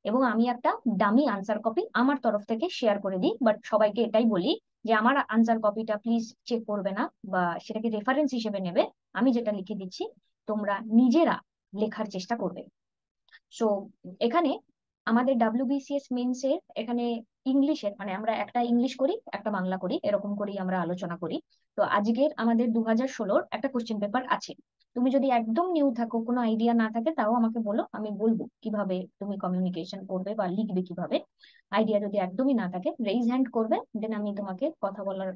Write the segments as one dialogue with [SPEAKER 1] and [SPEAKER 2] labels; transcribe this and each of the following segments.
[SPEAKER 1] এবং আমি একটা ডামি আনসার কপি আমার তরফ থেকে শেয়ার করে দিই, বাট সবাইকে এটাই বলি যে আমার আনসার কপিটা প্লিজ চেক করবে না বা সেটাকে রেফারেন্স হিসেবে নেবে। আমি যেটা লিখে দিচ্ছি তোমরা নিজেরা লেখার চেষ্টা করবে। সো এখানে আমাদের ডাব্লিউবিসিএস মেন্স এর এখানে ইংলিশের মানে আমরা একটা ইংলিশ করি একটা বাংলা করি এরকম করেই আমরা আলোচনা করি। তো আজকের আমাদের 2016 একটা কোশ্চেন পেপার আছে। তুমি যদি একদম নিউ থাকো, কোনো আইডিয়া না থাকে, তাও আমাকে বলো, আমি বলবো কিভাবে তুমি কমিউনিকেশন করবে বা লিখবে কিভাবে। আইডিয়া যদি একদমই না থাকে রেইজ হ্যান্ড করবে, দেন আমি তোমাকে কথা বলার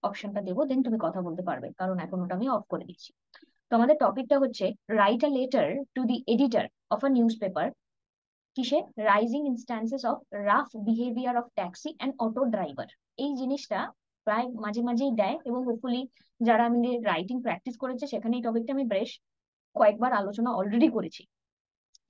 [SPEAKER 1] অপশনটা দেবো, দেন তুমি কথা বলতে পারবে, কারণ এখন ওটা আমি অফ করে দিচ্ছি। তো আমাদের টপিকটা হচ্ছে write a letter to the editor of a newspaper, কিসে, rising instances of rough behaviour of taxi and auto driver. এই জিনিসটা প্রায় মাঝে মাঝেই দেয় এবং হোপফুলি যারা আমাদের রাইটিং প্র্যাকটিস করেছে সেখানে এই টপিকটা আমি বেশ কয়েকবার আলোচনা অলরেডি করেছি।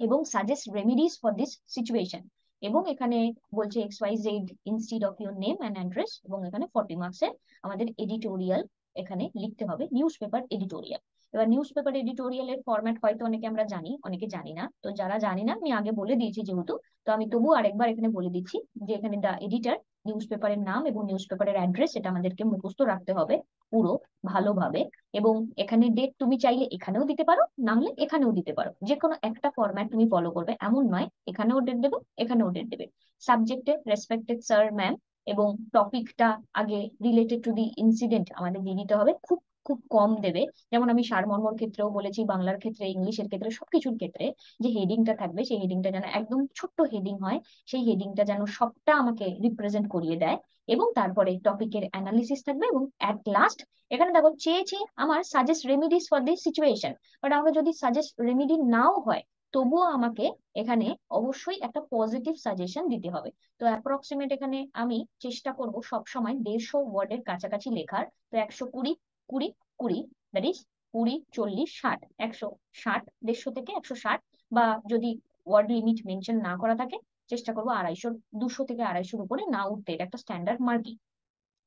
[SPEAKER 1] এবং suggest remedies for this situation. এবং এখানে বলছে x y z instead of your name and address, এবং এখানে 40 মার্কসের আমাদের এডিটোরিয়াল এখানে লিখতে হবে, নিউজ পেপার এডিটোরিয়াল। এবার নিউজ পেপার এডিটোরিয়ালের ফরম্যাট হয়তো অনেকে আমরা জানি, অনেকে জানি না। তো যারা জানি না আমি আগে বলে দিয়েছি যেহেতু, তো আমি তবু আরেকবার এখানে বলে দিচ্ছি যে এখানে দ্য এডিটর, নিউজ পেপারের নাম এবং নিউজ পেপারের অ্যাড্রেস এটা আমাদেরকে মুখস্থ রাখতে হবে পুরো ভালোভাবে। এবং এখানে ডেট তুমি চাইলে এখানেও দিতে পারো, না হলে এখানেও দিতে পারো, যে কোনো একটা ফরম্যাট তুমি ফলো করবে এমন নয় এখানেও ডেট দেবে এখানেও ডেট দেবে। সাবজেক্টে রেসপেক্টেড স্যার ম্যাম, এবং টপিকটা আগে রিলেটেড টু দি ইনসিডেন্ট আমাদের দিয়ে দিতে হবে, খুব খুব কম দেবে। যেমন আমি সারমর্মর ক্ষেত্রেও বলেছি, বাংলার ক্ষেত্রে, ইংলিশের ক্ষেত্রে, সবকিছুর ক্ষেত্রে যে হেডিংটা থাকবে সেই হেডিংটা যেন একদম ছোট্ট হেডিং হয়, সেই হেডিংটা যেন সবটা আমাকে রিপ্রেজেন্ট করিয়ে দেয়। এবং তারপরে টপিকের অ্যানালিসিস থাকবে, এবং অ্যাট লাস্ট এখানে দেখো চেয়েছে আমার suggest remedies for this situation, but আমাকে যদি সাজেস্ট রেমিডি নাও হয় তবুও আমাকে এখানে অবশ্যই একটা পজিটিভ সাজেশন দিতে হবে। তো অ্যাপ্রক্সিমেট এখানে আমি চেষ্টা করব সবসময় 150 ওয়ার্ডের কাছাকাছি লেখার। তো 120, 20, 20, দ্যাট ইজ 20, 40, 60, 160, 150 থেকে 160, বা যদি ওয়ার্ড লিমিট মেনশন না করা থাকে চেষ্টা করবো 250, 200 থেকে 250-র উপরে না উঠতে, এটা একটা স্ট্যান্ডার্ড মার্কিং।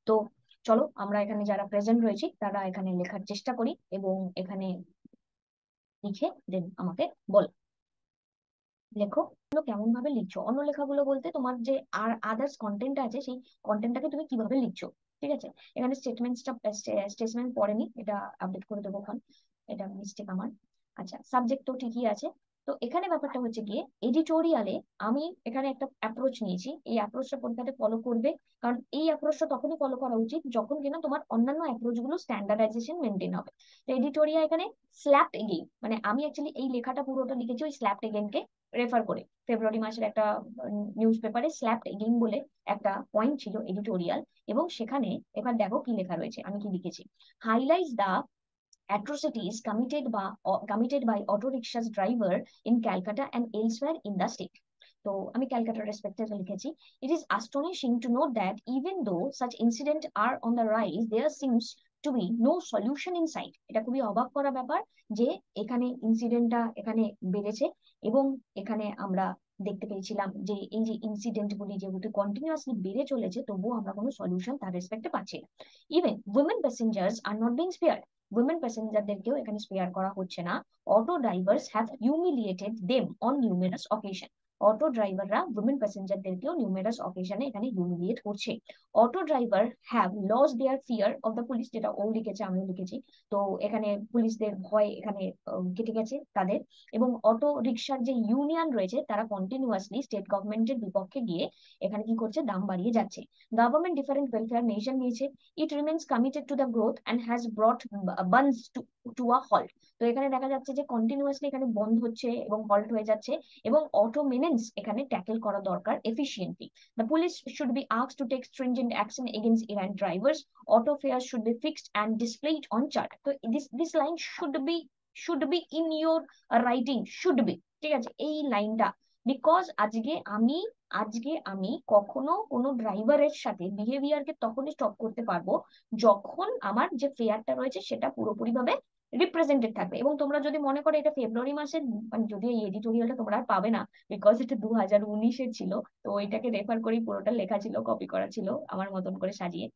[SPEAKER 1] তো চলো আমরা এখানে যারা প্রেজেন্ট রয়েছি তারা এখানে লেখার চেষ্টা করি, এবং এখানে লিখে দেন আমাকে বল। লেখো, কেমন ভাবে লিখছো, অন্য লেখাগুলো বলতে তোমার যে আর আদার্স কন্টেন্ট আছে সেই কন্টেন্টটাকে তুমি কিভাবে লিখছো। ঠিক আছে, এখানে স্টেটমেন্ট পড়েনি, এটা আপডেট করে দেবো এখন, এটা মিস্টেক আমার। আচ্ছা, সাবজেক্ট তো ঠিকই আছে। তো এখানে ব্যাপারটা হচ্ছে গিয়ে এডিটোরিয়ালে আমি এখানে একটা অ্যাপ্রোচ নিয়েছি, এই অ্যাপ্রোচটা পরীক্ষাতে ফলো করবে, কারণ এই অ্যাপ্রোচটা তখনই ফলো করা উচিত যখন কিনা তোমার অন্যান্য অ্যাপ্রোচ গুলো স্ট্যান্ডার্ডাইজেশন মেনটেন হবে। তো এডিটোরিয়া এখানে স্ল্যাপড এগেইন, মানে আমি অ্যাকচুয়ালি এই লেখাটা পুরোটা লিখেছি ওই স্ল্যাপড এগেইনকে রেফার করে। ফেব্রুয়ারি মাসের একটা নিউজ পেপারে স্ল্যাপড এগেইন বলে একটা পয়েন্ট ছিল এডিটোরিয়াল, এবং সেখানে এবার দেখো কি লেখা রয়েছে, আমি কি লিখেছি। Highlights the atrocities committed by auto rickshaws driver in Calcutta and elsewhere in the state. তো আমি ক্যালকাটার রেসপেক্টে লিখেছি, it is astonishing to note that even though such incidents are on the rise, there seems to be no solution in sight. এটা খুবই অবাক করা ব্যাপার যে এখানে ইনসিডেন্টটা এখানে বেড়েছে, এবং এখানে আমরা দেখতে পেয়েছিলাম যে এই যে ইনসিডেন্ট গুলি যেহেতু কন্টিনিউয়াসলি বেড়ে চলেছে তবুও আমরা কোনো সলিউশন তার রেসপেক্টে পাচ্ছি না। Even women passengers are not being spared, women প্যাসেঞ্জারদেরকেও এখানে স্পেয়ার করা হচ্ছে না। Auto drivers have humiliated them on numerous occasion, auto ড্রাইভাররা উইমেন প্যাসেঞ্জারদেরকেও নিউমেরাস অকেশনে এখানে হিউমিলিয়েট করছে। Auto driver have loss their fear of the police, যেটা ও লিখেছে আমিও লিখেছি। তো এখানে পুলিশদের ভয় এখানে কেটে গেছে তাদের। এবং অটো রিক্সার যে ইউনিয়ন রয়েছে তারা কন্টিনিউয়াসলি স্টেট গভর্নমেন্টের বিপক্ষে গিয়ে এখানে কি করছে, দাম বাড়িয়ে যাচ্ছে। গভর্নমেন্ট ডিফারেন্ট ওয়েলফেয়ার মেজার নিয়েছে, ইট remains committed to the growth and has brought Banas to a halt. তো এখানে দেখা যাচ্ছে যে কন্টিনিউয়াসলি এখানে বন্ধ হচ্ছে এবং হল্ট হয়ে যাচ্ছে, এবং অটো মেনেন্স এখানে ট্যাকেল করা দরকার efficiently. The police should be asked to take stringent action against errant drivers. Auto fares should be fixed and displayed on chart. তো this line should be in your writing, should be, ঠিক আছে এই লাইনটা। Because আজকে আমি কখনো কোনো ড্রাইভারের সাথে বিহেভিয়ারকে তখনই স্টপ করতে পারবো যখন আমার যে ফেয়ারটা রয়েছে সেটা পুরোপুরি ভাবে রিপ্রেজেন্টেড থাকবে। এবং তোমরা যদি মনে করো এটা ফেব্রুয়ারি মাসের, মানে যদি এই এডিটোরিয়ালটা তোমরা আর পাবে না বিকজ এটা 2019-এর ছিল, তো এটাকে রেফার করেই পুরোটা লেখা ছিল, কপি করা ছিল আমার মতন করে সাজিয়ে।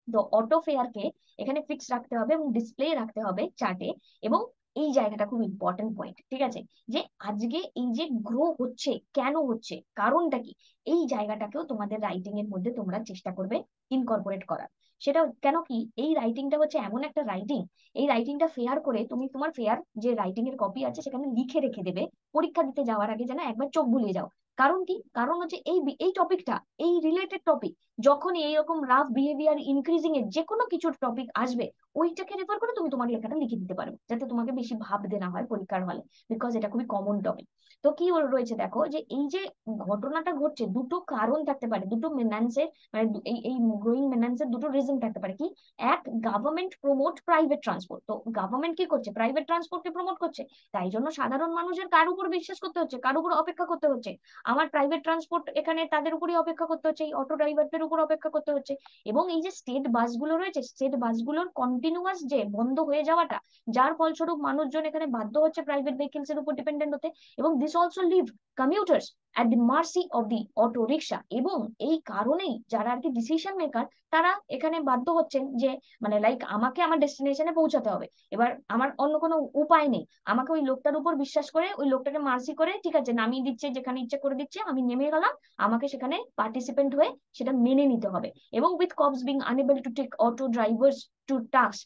[SPEAKER 1] তো অটো ফেয়ারকে এখানে ফিক্স রাখতে হবে এবং ডিসপ্লে রাখতে হবে চার্টে, এবং এই জায়গাটা খুব ইম্পর্টেন্ট পয়েন্ট, ঠিক আছে? যে আজকে এই যে গ্রো হচ্ছে, কেন হচ্ছে, কারণটা কি, এই জায়গাটাকেও তোমাদের রাইটিং এর মধ্যে তোমরা চেষ্টা করবে ইনকর্পোরেট করার। সেটা কেন কি, এই রাইটিংটা হচ্ছে এমন একটা রাইটিং, এই রাইটিংটা ফেয়ার করে তুমি তোমার ফেয়ার যে রাইটিং এর কপি আছে সেখানে লিখে রেখে দেবে, পরীক্ষা দিতে যাওয়ার আগে যেন একবার চোখ বুলিয়ে যাও। কারণ কি, কারণ হচ্ছে এই টপিকটা, এই রিলেটেড টপিক, যখন এইরকম রাফ বিহেভিয়ার ইনক্রিজিং এর যে কোনো কিছু টপিক আসবে, ওইটাকে রেফার করে তুমি তোমার লেখাটা লিখে দিতে পারো, যাতে তোমাকে বেশি ভাবতে না হয় পরীক্ষার হলে, বিকজ এটা খুবই কমন টপিক। তো কি রয়েছে দেখো, যে এই যে ঘটনাটা ঘটছে, দুটো কারণ থাকতে পারে, দুটো মেনান্সের, মানে এই এই গ্রোয়িং মেনান্সের দুটো রিজন থাকতে পারে। কি, এক, গভর্নমেন্ট প্রমোট প্রাইভেট ট্রান্সপোর্ট, তো গভর্নমেন্ট কি করছে, প্রাইভেট ট্রান্সপোর্টকে প্রমোট করছে, তাই জন্য সাধারণ মানুষের কার উপর বিশ্বাস করতে হচ্ছে, কার উপর অপেক্ষা করতে হচ্ছে, আমার প্রাইভেট ট্রান্সপোর্ট এখানে তাদের উপরই অপেক্ষা করতে হচ্ছে, এই অটো ড্রাইভারদের উপর অপেক্ষা করতে হচ্ছে। এবং এই যে স্টেট বাসগুলো রয়েছে, স্টেট বাসগুলোর কন্টিনিউয়াস যে বন্ধ হয়ে যাওয়াটা, যার ফলস্বরূপ মানুষজন এখানে বাধ্য হচ্ছে প্রাইভেট ভেহিকলস এর উপর ডিপেন্ডেন্ট হতে, এবং this also leave commuters at the mercy of the auto rickshaw. এবং এই কারণেই যারা আর কি ডিসিশন মেকার, তারা এখানে বাধ্য হচ্ছেন যে, মানে লাইক, আমাকে আমার ডেস্টিনেশনে পৌঁছাতে হবে, এবার আমার অন্য কোনো উপায় নেই, আমাকে ওই লোকটার উপর বিশ্বাস করে, ওই লোকটাকে মার্সি করে, ঠিক আছে নামিয়ে দিচ্ছে, যেখানে ইচ্ছে করে দিচ্ছে, আমি নেমে গেলাম, আমাকে সেখানে পার্টিসিপেন্ট হয়ে সেটা মেনে নিতে হবে। এবং with cops being unable to take auto drivers to task,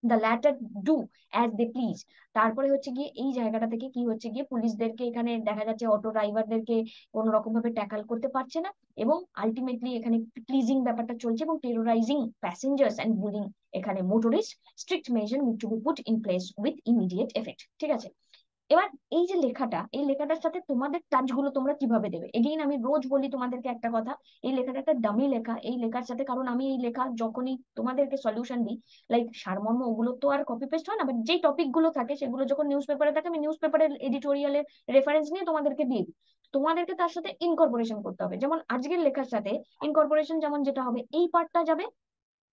[SPEAKER 1] the latter do as they please. তারপরে হচ্ছে গিয়ে এই জায়গাটা থেকে কি হচ্ছে গিয়ে, পুলিশদেরকে এখানে দেখা যাচ্ছে অটো ড্রাইভারদেরকে কোনো রকম ভাবে ট্যাকল করতে পারছে না, এবং আলটিমেটলি এখানে প্লিজিং ব্যাপারটা চলছে, এবং টেরোরাইজিং প্যাসেঞ্জার্স এন্ড বুলিং এখানে motorist. Strict measure need to be put in place with immediate effect, ঠিক আছে? এবার এই যে লেখাটা, এই লেখাটার সাথে তোমাদের টাচ গুলো তোমরা কিভাবে দেবে? এগেইন আমি রোজ বলি তোমাদেরকে একটা কথা, এই লেখাটা একটা ডামি লেখা, এই লেখার সাথে, কারণ আমি এই লেখা যখনই তোমাদেরকে সলিউশন দিই, লাইক সারমর্ম ওগুলো তো আর কপি পেস্ট হয় না, বাট যেই টপিক গুলো থাকে সেগুলো যখন নিউজ পেপারে থাকে, আমি নিউজ পেপারের এডিটোরিয়ালের রেফারেন্স নিয়ে তোমাদেরকে দিই। তোমাদেরকে তার সাথে ইনকর্পোরেশন করতে হবে, যেমন আজকের লেখার সাথে ইনকর্পোরেশন যেমন যেটা হবে, এই পার্টটা যাবে,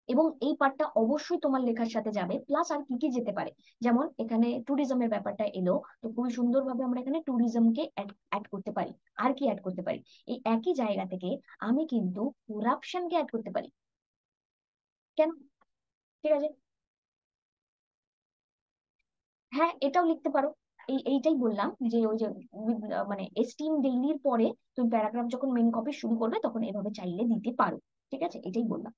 [SPEAKER 1] এবং এই পার্টটা অবশ্যই তোমার লেখার সাথে যাবে, প্লাস আর কি কি যেতে পারে, যেমন এখানে ট্যুরিজমের ব্যাপারটা এলো, তো খুবই সুন্দরভাবে আমরা এখানে ট্যুরিজমকে অ্যাড করতে পারি। আর কি অ্যাড করতে পারি, এই একই জায়গা থেকে আমি কিন্তু করাপশনকে অ্যাড করতে পারি। কেন? ঠিক আছে, হ্যাঁ এটাও লিখতে পারো। এইটাই বললাম যে ওই যে মানে এস্টিম ডেইলির পরে তুমি প্যারাগ্রাফ যখন মেন কপি শুরু করবে, তখন এভাবে চাইলে দিতে পারো, ঠিক আছে, এটাই বললাম।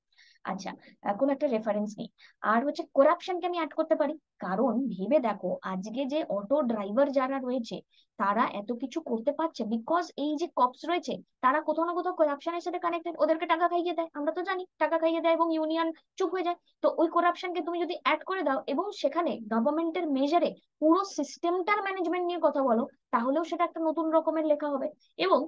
[SPEAKER 1] আচ্ছা, কোন একটা রেফারেন্স নেই। আর হচ্ছে করাপশনকে আমি অ্যাড করতে পারি, কারণ ভেবে দেখো আজকে যে অটো ড্রাইভার যারা রয়েছে, তারা এত কিছু করতে পারছে বিকজ এই যে কপস রয়েছে, তারা কোথাও না কোথাও করাপশনের সাথে কানেক্টেড, ওদেরকে টাকা খাইয়ে দেয়, আমরা তো জানি টাকা খাইয়ে দেয়, এবং ইউনিয়ন চুপ হয়ে যায়। তো ওই করাপশনকে তুমি যদি অ্যাড করে দাও, এবং সেখানে গভর্নমেন্টের মেজারে পুরো সিস্টেমটার ম্যানেজমেন্ট নিয়ে কথা বলো, তাহলেও সেটা একটা নতুন রকমের লেখা হবে। এবং